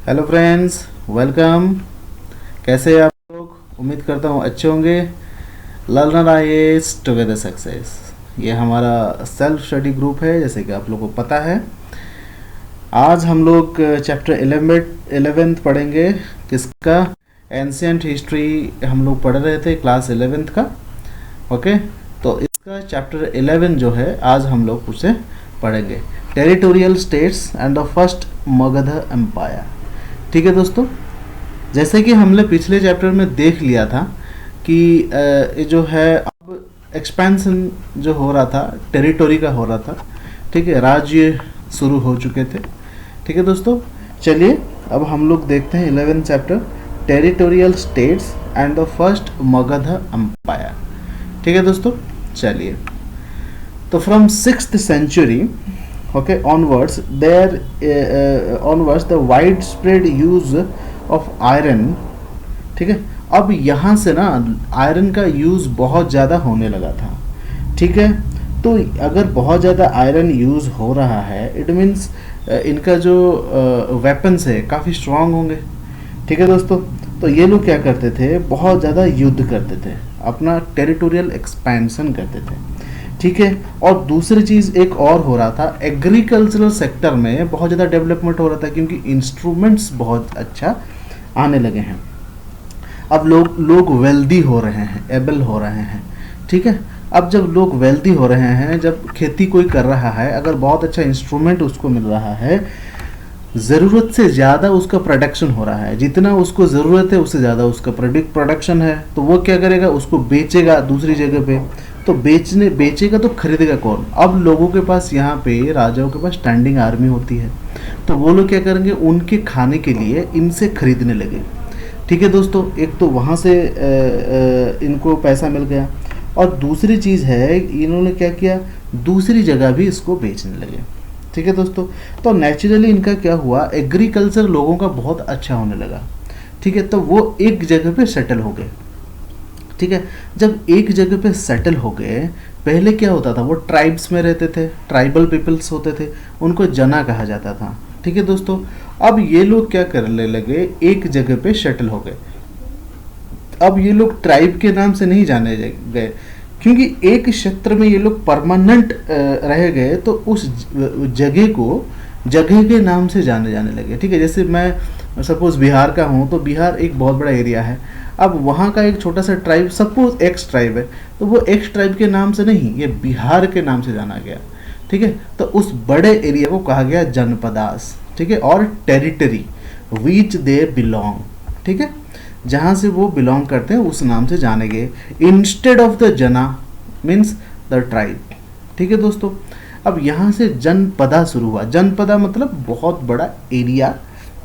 Hello friends, welcome. कैसे हैं आप लोग? उम्मीद करता हूँ अच्छे होंगे। लर्नर आईएएस टुगेदर सक्सेस, ये हमारा सेल्फ स्टडी ग्रुप है, जैसे कि आप लोगों को पता है। आज हम लोग चैप्टर 11th पढ़ेंगे। किसका? एंशियंट हिस्ट्री हम लोग पढ़ रहे थे क्लास 11th का। ओके, तो इसका चैप्टर 11 जो है आज हम लोग उसे पढ़ेंगे। Territorial states and the first Magadha empire. ठीक है दोस्तों, जैसे कि हमने पिछले चैप्टर में देख लिया था कि ये जो है अब एक्सपेंशन जो हो रहा था टेरिटोरी का हो रहा था। ठीक है, राज्य शुरू हो चुके थे। ठीक है दोस्तों, चलिए अब हम लोग देखते हैं 11th chapter, territorial states and the first Magadha empire. ठीक है दोस्तों, चलिए। तो from 6th century onwards the widespread use of iron। ठीक है, अब यहाँ से ना आयरन का यूज़ बहुत ज़्यादा होने लगा था। ठीक है, तो अगर बहुत ज़्यादा आयरन यूज़ हो रहा है इट मीन्स इनका जो वेपन्स है काफ़ी स्ट्रांग होंगे। ठीक है दोस्तों, तो ये लोग क्या करते थे, बहुत ज़्यादा युद्ध करते थे, अपना टेरिटोरियल एक्सपेंशन करते थे। ठीक है, और दूसरी चीज़ एक और हो रहा था, एग्रीकल्चरल सेक्टर में बहुत ज़्यादा डेवलपमेंट हो रहा था क्योंकि इंस्ट्रूमेंट्स बहुत अच्छा आने लगे हैं। अब लोग वेल्दी हो रहे हैं, एबल हो रहे हैं। ठीक है, अब जब लोग वेल्दी हो रहे हैं, जब खेती कोई कर रहा है, अगर बहुत अच्छा इंस्ट्रूमेंट उसको मिल रहा है, ज़रूरत से ज़्यादा उसका प्रोडक्शन हो रहा है, जितना उसको ज़रूरत है उससे ज़्यादा उसका प्रोडक्शन है, तो वो क्या करेगा, उसको बेचेगा दूसरी जगह पे। तो बेचेगा तो खरीदेगा कौन? अब लोगों के पास, यहाँ पे राजाओं के पास स्टैंडिंग आर्मी होती है, तो वो लोग क्या करेंगे, उनके खाने के लिए इनसे खरीदने लगे। ठीक है दोस्तों, एक तो वहाँ से इनको पैसा मिल गया, और दूसरी चीज़ है इन्होंने क्या किया, दूसरी जगह भी इसको बेचने लगे। ठीक है दोस्तों, तो नेचुरली इनका क्या हुआ, एग्रीकल्चर लोगों का बहुत अच्छा होने लगा। ठीक है, तो वो एक जगह पे सेटल हो गए। ठीक है, जब एक जगह पे सेटल हो गए, पहले क्या होता था, वो ट्राइब्स में रहते थे, ट्राइबल पीपल्स होते थे, उनको जना कहा जाता था। ठीक है दोस्तों, अब ये लोग क्या करने लगे, एक जगह पे सेटल हो गए। अब ये लोग ट्राइब के नाम से नहीं जाने गए, क्योंकि एक क्षेत्र में ये लोग परमानेंट रह गए, तो उस जगह के नाम से जाने लगे। ठीक है, जैसे मैं सपोज बिहार का हूँ, तो बिहार एक बहुत बड़ा एरिया है। अब वहाँ का एक छोटा सा ट्राइब, सपोज एक्स ट्राइब है, तो वो एक्स ट्राइब के नाम से नहीं, ये बिहार के नाम से जाना गया। ठीक है, तो उस बड़े एरिया को कहा गया जनपदास। ठीक है, और टेरिटरी विच दे बिलोंग। ठीक है, जहाँ से वो बिलोंग करते हैं उस नाम से जाने गए, इंस्टेड ऑफ द जना मीन्स द ट्राइब। ठीक है दोस्तों, अब यहाँ से जनपदा शुरू हुआ। जनपदा मतलब बहुत बड़ा एरिया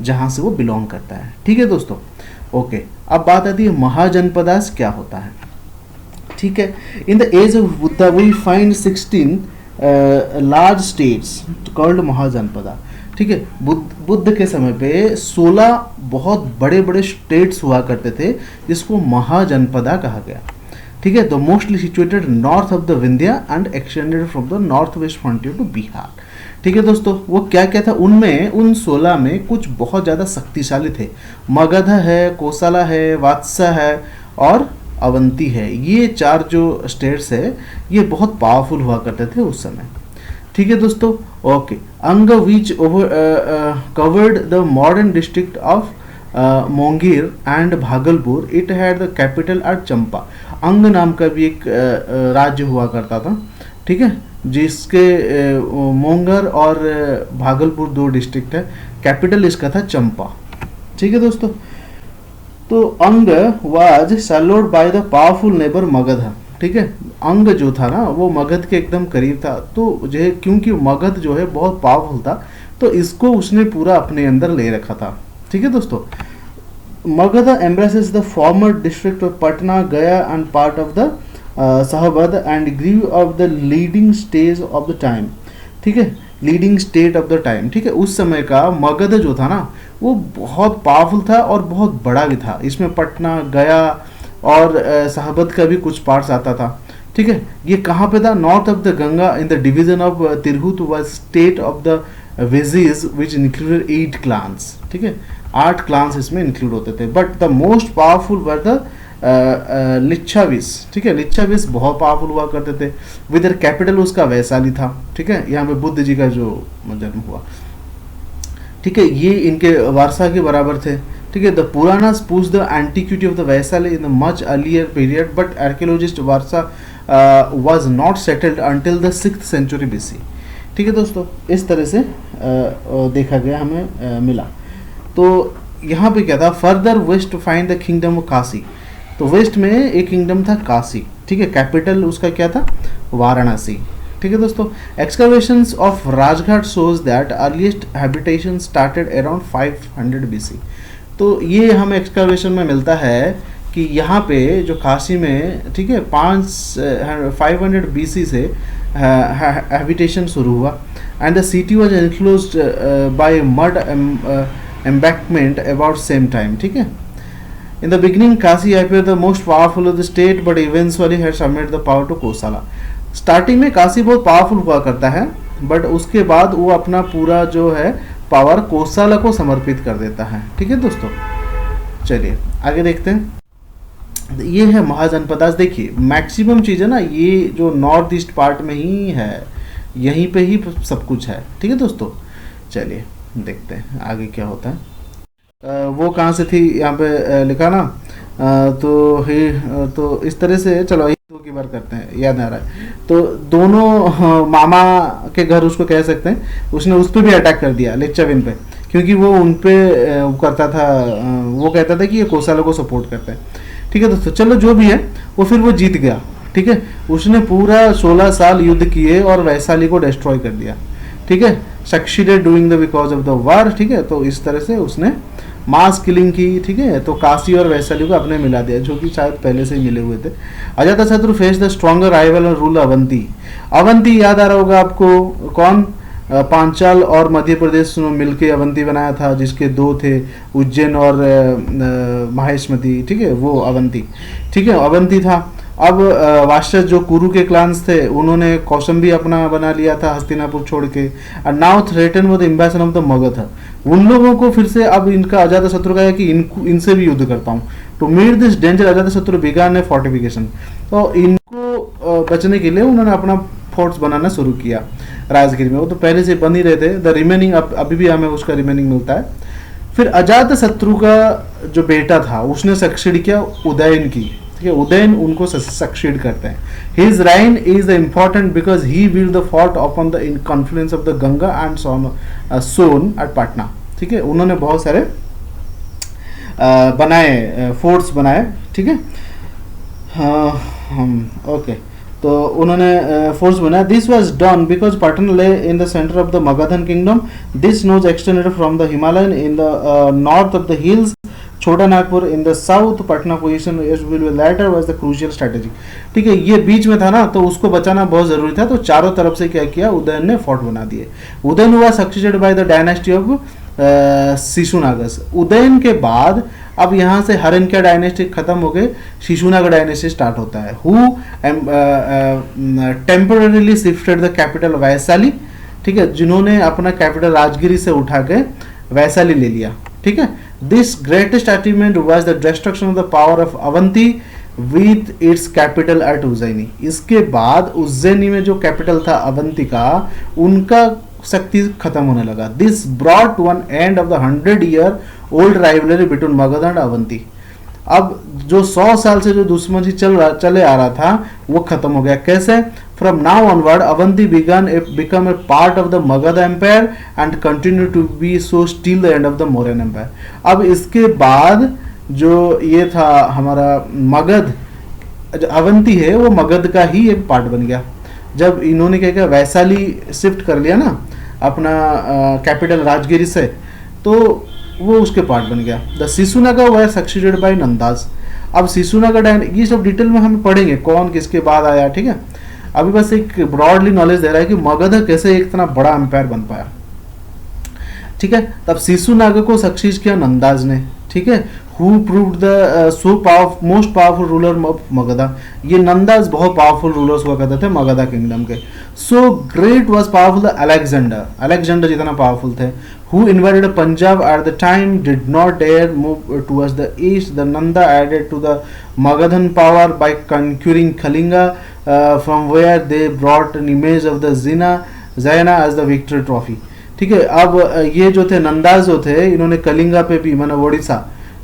जहाँ से वो बिलोंग करता है। ठीक है दोस्तों, ओके। अब बात आती है महाजनपदास क्या होता है। ठीक है, in the age of Buddha we find 16 large states called Mahajanapada. ठीक है, बुद्ध के समय पे 16 बहुत बड़े बड़े स्टेट्स हुआ करते थे, जिसको महाजनपदा कहा गया। ठीक है, the mostly situated north of the Vindhya and extended from the north west frontier to Bihar. ठीक है दोस्तों, वो क्या क्या था उनमें, उन 16 में कुछ बहुत ज़्यादा शक्तिशाली थे। मगध है, कोसला है, वात्सा है और अवंती है। ये 4 जो स्टेट्स है ये बहुत पावरफुल हुआ करते थे उस समय। ठीक है दोस्तों, okay. Anga which over covered the modern district of Monghyr and Bhagalpur, it had the capital at Champa. Anga नाम का भी एक राज्य हुआ करता था। ठीक है, जिसके मोंगर और भागलपुर 2 डिस्ट्रिक्ट है, कैपिटल इसका था चंपा। ठीक है दोस्तों, तो Anga was swallowed by the powerful neighbour Magadha. ठीक है, अंग जो था ना वो मगध के एकदम करीब था, तो जो है क्योंकि मगध जो है बहुत पावरफुल था, तो इसको उसने पूरा अपने अंदर ले रखा था। ठीक है दोस्तों, Magadh embraces the former district of Patna, Gaya and part of the Sahabad and grew of the leading stage of the time। ठीक है, leading state of the time. ठीक है, उस समय का मगध जो था ना वो बहुत पावरफुल था और बहुत बड़ा भी था। इसमें पटना, गया और साहबद का भी कुछ पार्ट्स आता था। ठीक है, ये कहाँ पे था, north of the Ganga in the division of Tirhut was state of the Vajjis which included 8 clans. ठीक है, 8 क्लान्स इसमें इंक्लूड होते थे, but the most powerful were the Licchavis, ठीक है। लिच्छाविस बहुत पावरफुल हुआ करते थे, विद कैपिटल उसका वैशाली था, ठीक है। यहाँ पे बुद्ध जी का जो जन्म हुआ, ठीक है, ये इनके वारसा के बराबर थे, ठीक है। The Puranas push the antiquity of the Vaishali in the much earlier period, but archaeologist वारसा was not settled until the 6th century BC, ठीक है दोस्तों। इस तरह से देखा गया, हमें मिला। तो यहाँ पे क्या था, further west find the kingdom of Kashi, तो वेस्ट में एक किंगडम था काशी, ठीक है। कैपिटल उसका क्या था, वाराणसी, ठीक है दोस्तों। Excavations of Rajghat shows that earliest habitation started around 500 BC, तो ये हमें एक्सकवेशन में मिलता है कि यहाँ पे जो काशी में, ठीक है, 500 बीसी से हैबिटेशन शुरू हुआ, and the city was enclosed bye mud embankment about same time, ठीक है। In the beginning, Kashi appeared the most powerful of the state, but eventually had submitted the power to Kosala. Starting में काशी बहुत powerful हुआ करता है, but उसके बाद वो अपना पूरा जो है पावर कोसाला को समर्पित कर देता है, ठीक है दोस्तों। चलिए आगे देखते हैं। ये है महाजनपद। आज देखिए मैक्सिमम चीज़ें ना ये जो नॉर्थ ईस्ट पार्ट में ही है, यहीं पे ही सब कुछ है, ठीक है दोस्तों। चलिए देखते हैं आगे क्या होता है। वो कहाँ से थी, यहाँ पे लिखा ना, तो इस तरह से, चलो हिंदू की बार करते हैं, याद आ रहा है। तो दोनों मामा के घर उसको कह सकते हैं, उसने उस पर भी अटैक कर दिया लिच्छविन पे, क्योंकि वो उन पे करता था, वो कहता था कि ये कोसाला को सपोर्ट करते हैं, ठीक है दोस्तों। चलो जो भी है, वो जीत गया, ठीक है। उसने पूरा 16 साल युद्ध किए और वैशाली को डिस्ट्रॉय कर दिया, ठीक है। Succeeded doing the because of the war, ठीक है। तो इस तरह से उसने मास किलिंग की, ठीक है। तो काशी और वैशाली को अपने मिला दिया, जो कि शायद पहले से ही मिले हुए थे। Ajatashatru face the stronger rival और रूल अवंती। अवंती याद आ रहा होगा आपको, कौन, पांचाल और मध्य प्रदेश मिलके अवंती बनाया था, जिसके 2 थे, उज्जैन और माहेश्मती, ठीक है, वो अवंती, ठीक है, अवंती था। अब वाशस जो कुरु के क्लान्स थे, उन्होंने कौशंबी अपना बना लिया था हस्तिनापुर छोड़ के, और now threaten with invasion of the Magadh. उन लोगों को फिर से अब इनका अजातशत्रु का है कि इनसे भी युद्ध करता हूँ। To meet this danger Ajatashatru began a fortification, तो इनको बचने के लिए उन्होंने अपना फोर्ट्स बनाना शुरू किया राजगीर में। वो तो पहले से बन ही रहे थे, द रिमेनिंग अभी भी हमें उसका रिमेनिंग मिलता है। फिर अजातशत्रु का जो बेटा था उसने सक्सीड किया उदयन की, ठीक है। उदयन उनको सक्सीड करते हैं। His reign is the important because he will the fort upon the confluence of the Ganga and Son at Patna, ठीक है। उन्होंने बहुत सारे बनाए, फोर्ट्स बनाए, ठीक है। ओके, तो उन्होंने फोर्स बनाया। This was done because Patna lay in the centre of the Magadhan kingdom. This nose extended from the Himalayan in the north of the hills, Chota Nagpur in the south, Patna position later was the crucial strategy, ठीक है। ये बीच में था ना, तो उसको बचाना बहुत जरूरी था, तो चारों तरफ से क्या किया, उदयन ने फोर्ट बना दिए। उदयन हुआ succeeded by the dynasty of Shishunagas. Udayan के बाद अब यहाँ से हरनक्या डायनेस्टी खत्म हो गए, शिशुनागा डायनेस्टी स्टार्ट होता है। Who temporarily shifted the capital Vaishali, ठीक है, जिन्होंने अपना कैपिटल राजगिरी से उठा के वैशाली ले लिया, ठीक है। This greatest achievement was the destruction of the power of Avanti with its capital eight Ujjaini. इसके बाद उज्जैनी में जो कैपिटल था अवंती का, उनका शक्ति खत्म होने लगा। This brought one and of the 100-year old rivalry between Magadh and Avanti. अब जो 100 साल से जो दुश्मनी चले आ रहा था वो खत्म हो गया। कैसे? From now onward Avanti become a part of the Magadha empire and continue to be so still the end of the Mauryan empire. अब इसके बाद जो ये था हमारा मगध, अवंती है वो मगध का ही एक पार्ट बन गया। जब इन्होंने क्या किया, वैशाली शिफ्ट कर लिया ना अपना कैपिटल राजगिरी से, तो वो उसके पार्ट बन गया। The Shishunaga were succeeded by Nandas. अब शिशुनागा ये सब डिटेल में हम पढ़ेंगे कौन किसके बाद आया, ठीक है। अभी बस एक ब्रॉडली नॉलेज दे रहा है कि मगध कैसे एक इतना बड़ा एम्पायर बन पाया, ठीक है। तब शिशुनागा को सक्सीड किया नंदाज ने, ठीक है। Who proved the most powerful ruler of Magadha. ये नंदाज बहुत पावरफुल रूलर्स हुआ करते थे मगधा किंगडम के। So great was powerful the Alexander, Alexander जितना पावरफुल थे। Who invaded Punjab at the time did not dare move towards the east. The Nanda added to the Magadhan power by conquering Kalinga, from where they brought an image of the Zaina as the victory trophy. ठीक है, अब ये जो थे नंदाज जो थे, इन्होंने कलिंगा पे भी, माना ओडिशा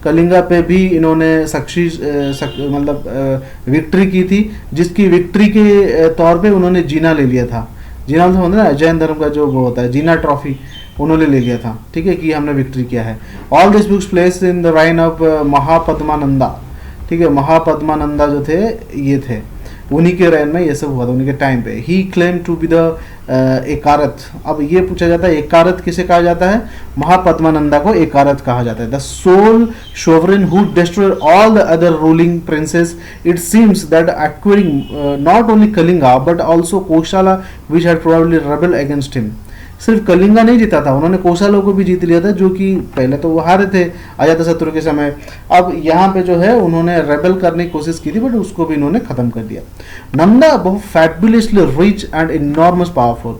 कलिंगा पे भी इन्होंने मतलब विक्ट्री की थी, जिसकी विक्ट्री के तौर पे उन्होंने जीना ले लिया था। जीना तो होता है ना जैन धर्म का जो वो होता है, जीना ट्रॉफी उन्होंने ले लिया था। ठीक है, कि हमने विक्ट्री किया है। All this books place in the reign of Mahapadmananda. ठीक है, महापद्मानंदा जो थे ये थे, उन्हीं के रेन में ये सब हुआ था, उन्हीं के टाइम पे। ही क्लेम टू बी द एकारथ। अब ये पूछा जाता है एकारथ किसे कहा जाता है? महापद्मानंदा को एकारथ कहा जाता है। The sole sovereign who destroyed all the other ruling princes. It seems that acquiring not only Kalinga but also Kosala which had probably rebel against him. सिर्फ कलिंगा नहीं जीता था, उन्होंने कोशालों को भी जीत लिया था, जो कि पहले तो वो हारे थे अजातशत्रु के समय। अब यहाँ पे जो है उन्होंने रेबल करने की कोशिश की थी, बट उसको भी इन्होंने खत्म कर दिया। नंदा बहुत fabulously rich and enormous powerful.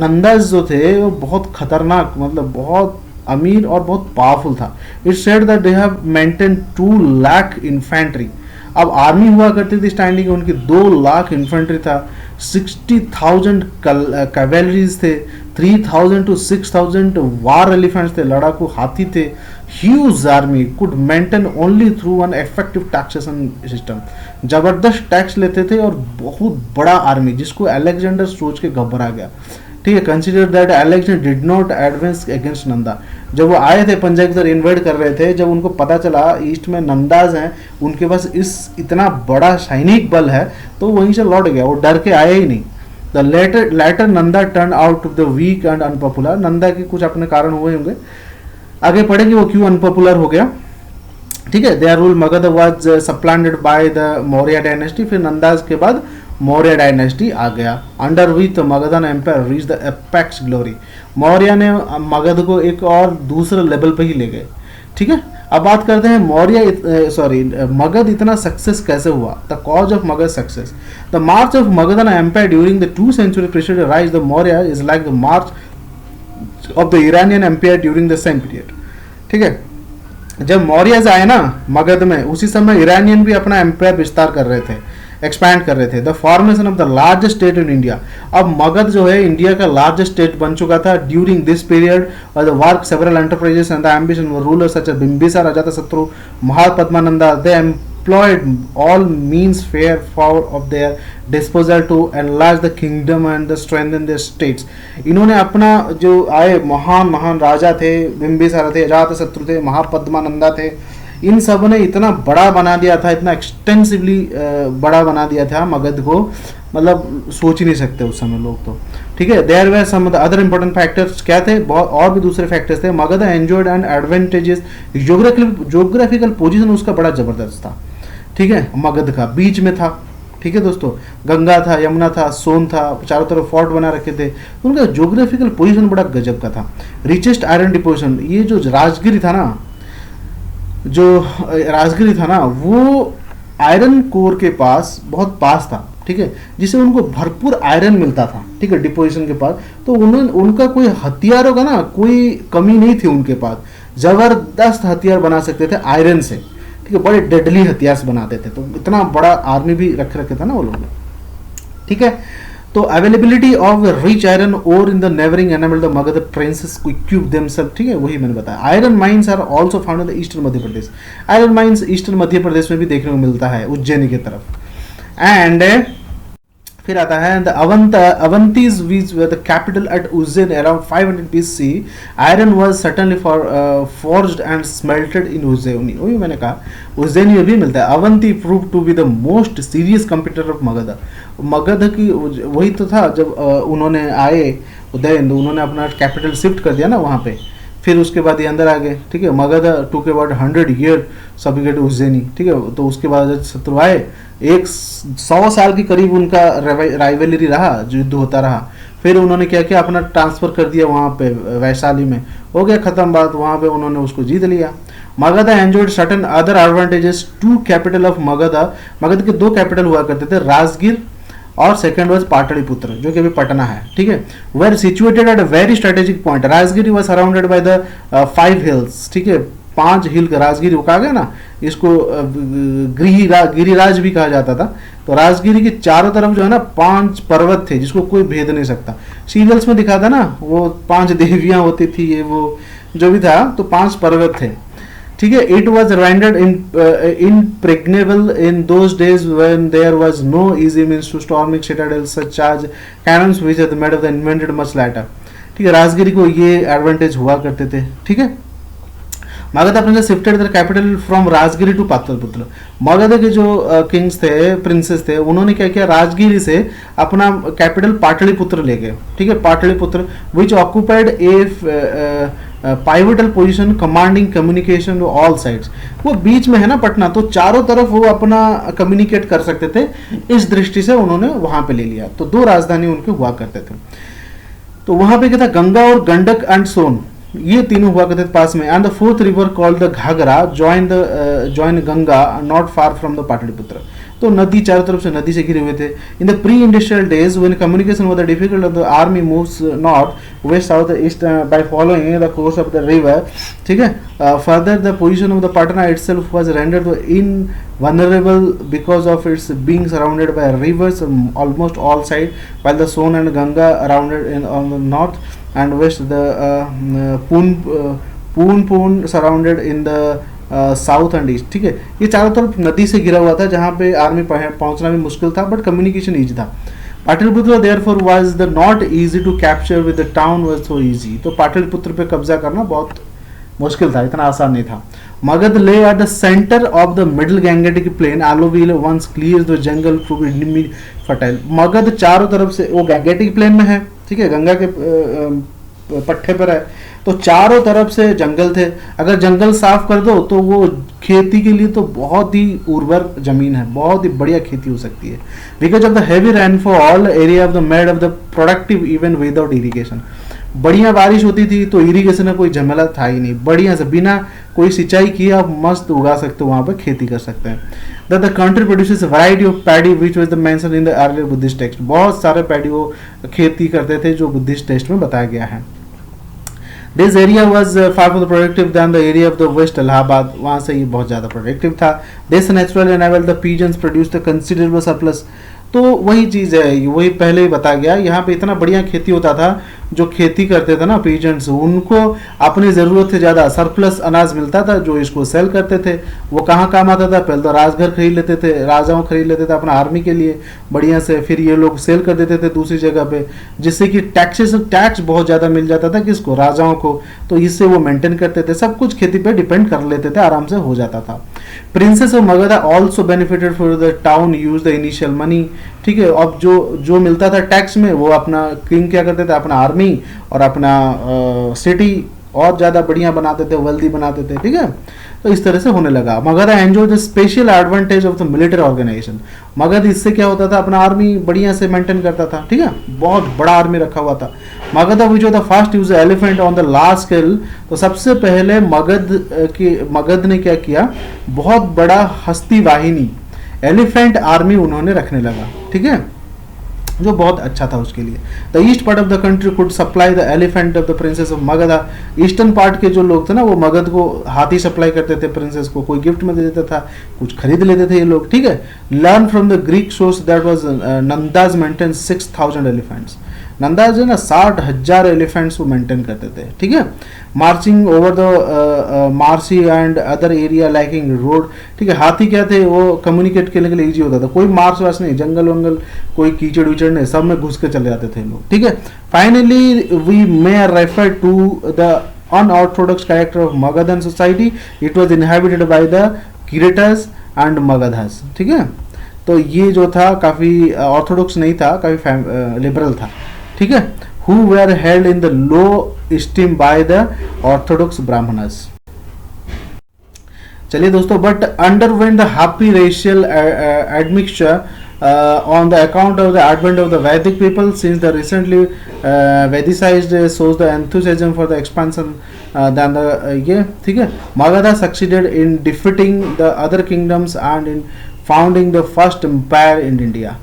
Nandas जो थे वो बहुत खतरनाक, मतलब बहुत अमीर और बहुत पावरफुल था। It said that they have maintain 2 lakh infantry. अब आर्मी हुआ करती थी स्टैंडिंग, उनकी 2 लाख इन्फेंट्री था, 60,000 कैवेलरीज थे, 3,000 to 6,000 वार एलिफेंट्स थे, लड़ाकू हाथी थे। Huge army could maintain only through an effective taxation system. जबरदस्त टैक्स लेते थे और बहुत बड़ा आर्मी, जिसको अलेक्जेंडर सोच के घबरा गया। ठीक है, consider that Alexander did not advance against Nanda. जब वो आए थे पंजाब की तरफ इन्वेड कर रहे थे, जब उनको पता चला ईस्ट में नंदाज हैं, उनके पास इस इतना बड़ा सैनिक बल है, तो वहीं से लौट गया, वो डर के आया ही नहीं। The later Nanda turn out the weak and unpopular. Nanda के कुछ अपने कारण हुए होंगे, आगे पढ़ेंगे वो क्यों अनपॉपुलर हो गया। ठीक है, their rule Magadha was supplanted by the Maurya dynasty. फिर नंदाज के बाद मौर्य डायनेस्टी आ गया, under which Magadhan empire reach the apex glory. Maurya ने मगध को एक और दूसरे लेवल पे ही ले गए। ठीक है, अब बात करते हैं मगध इतना सक्सेस कैसे हुआ। The cause of Magadha success. The march of Magadhan empire during the 2 century preceded rise the Maurya is like the march of the Iranian empire during the same period. ठीक है, जब मौर्य आए ना मगध में, उसी समय ईरानियन भी अपना एम्पायर विस्तार कर रहे थे, एक्सपैंड कर रहे थे। The formation of the largest state in India. अब मगध जो है इंडिया का लार्जेस्ट स्टेट बन चुका था ड्यूरिंग दिस पीरियड। और the work several enterprises and the ambition were rulers such as Bimbisara, Ajatashatru, Mahapadmananda. They employed all means fair for of their disposal to enlarge the kingdom and the strengthen their states। इन्होंने अपना जो आए महान राजा थे, बिंबिसार थे, अजातशत्रु थे, महापद्मानंदा थे, इन सब ने इतना बड़ा बना दिया था, इतना एक्सटेंसिवली बड़ा बना दिया था मगध को, मतलब सोच ही नहीं सकते उस समय लोग तो। ठीक है, there were some other important factors. क्या थे? बहुत और भी दूसरे फैक्टर्स थे। Magadha enjoyed and advantages. Geographical position उसका बड़ा जबरदस्त था। ठीक है, मगध का बीच में था। ठीक है दोस्तों, गंगा था, यमुना था, सोन था, चारों तरफ फोर्ट बना रखे थे, उनका ज्योग्राफिकल पोजीशन बड़ा गजब का था। Richest iron deposition. ये जो राजगिरी था ना, वो आयरन कोर के पास बहुत पास था। ठीक है, जिससे उनको भरपूर आयरन मिलता था। ठीक है, डिपोजिशन के पास, तो उनका कोई हथियारों का ना कोई कमी नहीं थी उनके पास। जबरदस्त हथियार बना सकते थे आयरन से। ठीक है, बड़े डेडली हथियार बनाते थे, तो इतना बड़ा आर्मी भी रखे था ना वो लोग। ठीक है, तो availability of rich iron ore in the neighbouring enabled the Magadha princes को इक्विप देमसेल्फ। ठीक है, वही मैंने बताया। Iron mines are also found in the eastern Madhya Pradesh. Iron mines eastern Madhya Pradesh में भी देखने को मिलता है, उज्जैनी की तरफ। एंड फिर आता है the Avantis which were the capital at Ujjain around 500 BC। Iron was certainly forged and smelted in Ujjaini. वही मैंने कहा, उज्जैनी में भी मिलता है। Avanti prove to be the most serious competitor of Magadha. Magadha की वही तो था, जब उन्होंने आए उदयन, उन्होंने अपना कैपिटल शिफ्ट कर दिया ना वहाँ पे, फिर उसके बाद ये अंदर आ गए। ठीक है, मगध टू के बाद 100 years सबके उज्जैनी। ठीक है, तो उसके बाद जब शत्रु आए, 100 साल के करीब उनका राइवलरी रहा, युद्ध होता रहा। फिर उन्होंने क्या किया, अपना ट्रांसफ़र कर दिया वहाँ पे वैशाली में, हो गया ख़त्म बात, वहाँ पे उन्होंने उसको जीत लिया। Magadha enjoyed certain other advantages two capital of Magadha. Magadha के 2 कैपिटल हुआ करते थे, राजगीर और सेकंड वाज पाटलिपुत्र, जो कि अभी पटना है, ठीक है। Were situated at a very strategic point. Rajgir was surrounded by the 5 hills, ठीक है, 5 हिल का राजगिरी वो कहा गया ना, इसको गिरिराज भी कहा जाता था। तो राजगिरी के चारों तरफ जो है ना 5 पर्वत थे जिसको कोई भेद नहीं सकता। सीरियल्स में दिखा था ना, वो 5 देवियां होती थी, ये वो जो भी था, तो 5 पर्वत थे, ठीक है। It was rendered impregnable in those days when there was no easy means to storming citadels such as cannons which had made of the invented much later, ठीक है। राजगिरी को ये एडवांटेज हुआ करते थे, ठीक है। मगध अपने shifted their capital from Rajgiri to Pataliputra. Magadha के जो किंग्स थे, प्रिंसेस थे, उन्होंने क्या किया, राजगिरी से अपना कैपिटल पाटलिपुत्र ले गए, ठीक है। Pataliputra which occupied a pivotal position commanding communication all sides. वो बीच में है ना पटना, तो चारों तरफ वो अपना कम्युनिकेट कर सकते थे, इस दृष्टि से उन्होंने वहां पे ले लिया। तो 2 राजधानी उनके हुआ करते थे। तो वहां पे क्या था, गंगा और गंडक एंड सोन, ये तीनों हुआ करते थे पास में। And the 4th river called the Ghaghra join Ganga not far from the Pataliputra. तो नदी चारों तरफ से नदी से घिरे हुए थे। In the pre industrial days when communication was difficult of the army moves north west south east by following the course of the river, ठीक है। Further the position of the Patna itself was rendered invulnerable because of its being surrounded by rivers almost all side, while the Son and Ganga surrounded in on the north and west, the Poon surrounded in the south and east, ठीक है। ये चारों तरफ नदी से घिरा हुआ था, जहाँ पे आर्मी पहुंचना भी मुश्किल था, बट कम्युनिकेशन ईजी था। Pataliputra therefore was the not easy to capture with the town was so easy. तो पाटलिपुत्र पे कब्जा करना बहुत मुश्किल था, इतना आसान नहीं था। Magadha lay at the centre of the middle Gangetic plain, alluvial once clear the jungle to be fertile. Magadha चारों तरफ से, वो गैंगेटिक प्लेन में है, ठीक है, गंगा के पट्टे पर है, तो चारों तरफ से जंगल थे। अगर जंगल साफ कर दो तो वो खेती के लिए तो बहुत ही उर्वर जमीन है, बहुत ही बढ़िया खेती हो सकती है। Because of the heavy rainfall area of the made of the productive even without irrigation. बढ़िया बारिश होती थी तो इरिगेशन का कोई झमेला था ही नहीं, बढ़िया से बिना कोई सिंचाई किए आप मस्त उगा सकते हो, वहाँ पर खेती कर सकते हैं। The country produces variety of paddy which was the mention in the earlier Buddhist text. बहुत सारे पैडी वो खेती करते थे जो बुद्धिस्ट टेक्स्ट में बताया गया है। This area was far more productive than the area of the West Allahabad. वहाँ से ये बहुत ज़्यादा प्रोडक्टिव था। This naturally enabled the pigeons produced a considerable surplus. तो वही चीज़ है, वही पहले ही बता गया, यहाँ पे इतना बढ़िया खेती होता था, जो खेती करते थे ना पीजेंट्स, उनको अपनी ज़रूरत से ज़्यादा सरप्लस अनाज मिलता था, जो इसको सेल करते थे। वो कहाँ काम आता था, पहले तो राजघर खरीद लेते थे, राजाओं खरीद लेते थे अपना आर्मी के लिए बढ़िया से, फिर ये लोग सेल कर देते थे दूसरी जगह पे, जिससे कि टैक्स बहुत ज़्यादा मिल जाता था किसको, राजाओं को। तो इससे वो मेंटेन करते थे, सब कुछ खेती पे डिपेंड कर लेते थे, आराम से हो जाता था। Princess of Magadh also benefited for the town use the initial money, ठीक है। अब जो मिलता था टैक्स में, वो अपना किंग क्या करते थे, अपना आर्मी और अपना सिटी और ज़्यादा बढ़िया बनाते थे, वेल्दी बनाते थे, ठीक है। तो इस तरह से होने लगा। Magadha enjoy the special advantage of the military organisation. Magadha इससे क्या होता था, अपना आर्मी बढ़िया से मेंटेन करता था, ठीक है, बहुत बड़ा आर्मी रखा हुआ था। Magadh which was the first use elephant on the large scale. तो सबसे पहले मगध ने क्या किया, बहुत बड़ा हस्ती वाहिनी एलिफेंट आर्मी उन्होंने रखने लगा, ठीक है, जो बहुत अच्छा था उसके लिए। The east part of the country could supply the elephant of the princess of Magadh. Eastern part के जो लोग थे ना, वो मगध को हाथी सप्लाई करते थे प्रिंसेस को, कोई गिफ्ट में दे देता था, कुछ खरीद लेते थे ये लोग, ठीक है। Learn from the Greek source that was Nandas maintain 6000 elephants. Nandas जो है ना 60,000 एलिफेंट्स को मेंटेन करते थे, ठीक है। Marching over the marshy and other area lacking road, ठीक है। हाथी क्या थे, वो कम्युनिकेट करने के लिए ईजी होता था, कोई मार्च वार्च नहीं, जंगल वंगल कोई कीचड़ विचड़ नहीं, सब में घुस के चले जाते थे लोग, ठीक है। Finally we may refer to the unorthodox character of Magadhan society. It was inhabited by the Kiratas and Magadhas, ठीक है। तो ये जो था काफ़ी ऑर्थोडॉक्स नहीं था, काफ़ी लिबरल था, ठीक है। Who were held in the low esteem by the orthodox brahmanas. चलिए दोस्तों, but underwent the happy racial admixture on the account of the advent of the Vedic people, since the recently Vedicized shows the enthusiasm for the expansion than the ये ठीक है. Magadha succeeded in defeating the other kingdoms and in founding the first empire in India.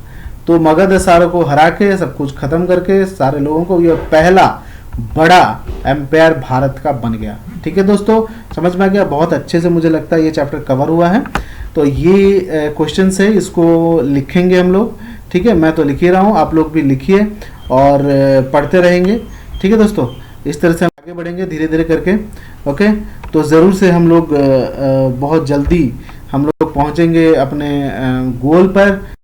तो मगध सारों को हरा के सब कुछ खत्म करके सारे लोगों को ये पहला बड़ा एम्पायर भारत का बन गया. ठीक है दोस्तों, समझ में आ गया. बहुत अच्छे से मुझे लगता है ये चैप्टर कवर हुआ है. तो ये क्वेश्चन है, इसको लिखेंगे हम लोग. ठीक है, मैं तो लिख ही रहा हूँ, आप लोग भी लिखिए और पढ़ते रहेंगे. ठीक है दोस्तों, इस तरह से हम आगे बढ़ेंगे धीरे धीरे करके. ओके, तो ज़रूर से हम लोग बहुत जल्दी हम लोग पहुँचेंगे अपने गोल पर.